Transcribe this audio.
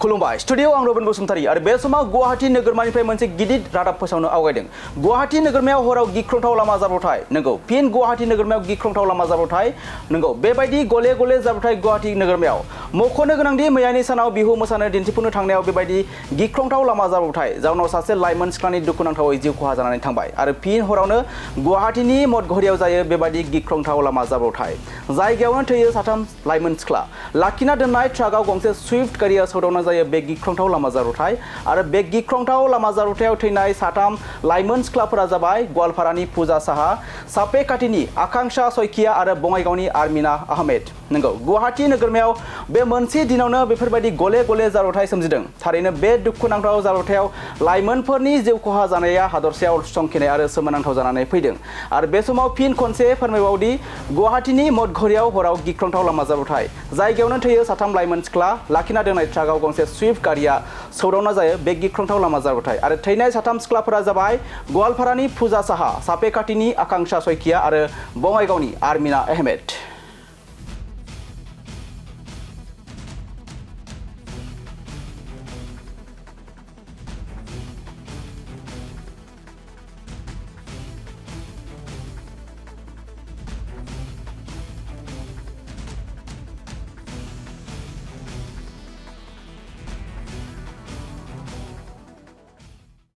खुलुमबाय स्टुडियो आं रबिन बसुमतारी आरो बे समाव गुवाहाटी नोगोरमानिफ्राय मोनसे गिदिर रादाब फोसावनो आवगायदों। गुवाहाटी नोगोरमायाव हराव गिख्रंथाव लामा जाब्रबथाय नंगौ फिन गुवाहाटी नोगोरमायाव गिख्रंथाव लामा जाब्रबथाय नंगौ बेबायदि गले गले जाब्रबथाय गुवाहाटी नोगोरमायाव मख'नो गोनांदि मैयानि सानाव बिहु मोसानो दिन्थिफुंनो थांनायाव बेबायदि गिख्रंथाव लामा जाब्रबथाय जाउनाव सासे लाइमोन सिख्लानि दुखुनांथावै जिउ खहा जानानै थांबाय आरो फिन हरावनो गुवाहाटीनि मटघरियाव जायो बेबायदि गिख्रंथाव लामा जाब्रबथाय। जायगायावनो थैयो साथाम लाइमोन सिख्ला लाखिना दोननाय ट्राकआव गंसे सुइफ्ट गारिया सौदावना जायो बे गिख्रंथाव लामा जाब्रबथाय आरो बे गिख्रंथाव लामा जाब्रबथायाव थैनाय साथाम लाइमोन सिख्लाफोरा जाबाय गवालपारानि पूजा साहा, सापेकाटिनि आकांक्षा सयखिया आरो बङाइगावनि आर्मिना आहमेद। नंगौ गुवाहाटी नोगोरमायाव बे मोनसे दिनावनो बेफोरबायदि गले गले जाब्रबथाय सोमजिदों। थारैनो बे दुखुनांथाव जाब्रबथायाव लाइमोनफोरनि जिउ खहा जानाया हादरसायाव संखिनाय आरो सोमोनांथाव जानानै फैदों आरो बे समाव फिन खनसे फोरमायबावदि गुवाहाटीनि मटघरियाव हराव गिख्रंथाव लामा जाब्रबथाय जायगायावनो थैयो साथाम लाइमोन सिख्ला लाखिना दोननाय ट्राकआव गंसे सुइफ्ट गारिया सौदावना जायो बे गिख्रंथाव लामा जाब्रबथाय आरो थैनाय साथाम सिख्लाफोरा जाबाय गवालपारानि पूजा साहा, सापेकाटिनि आकांक्षा सयखिया आरो बङाइगावनि आर्मिना आहमेद।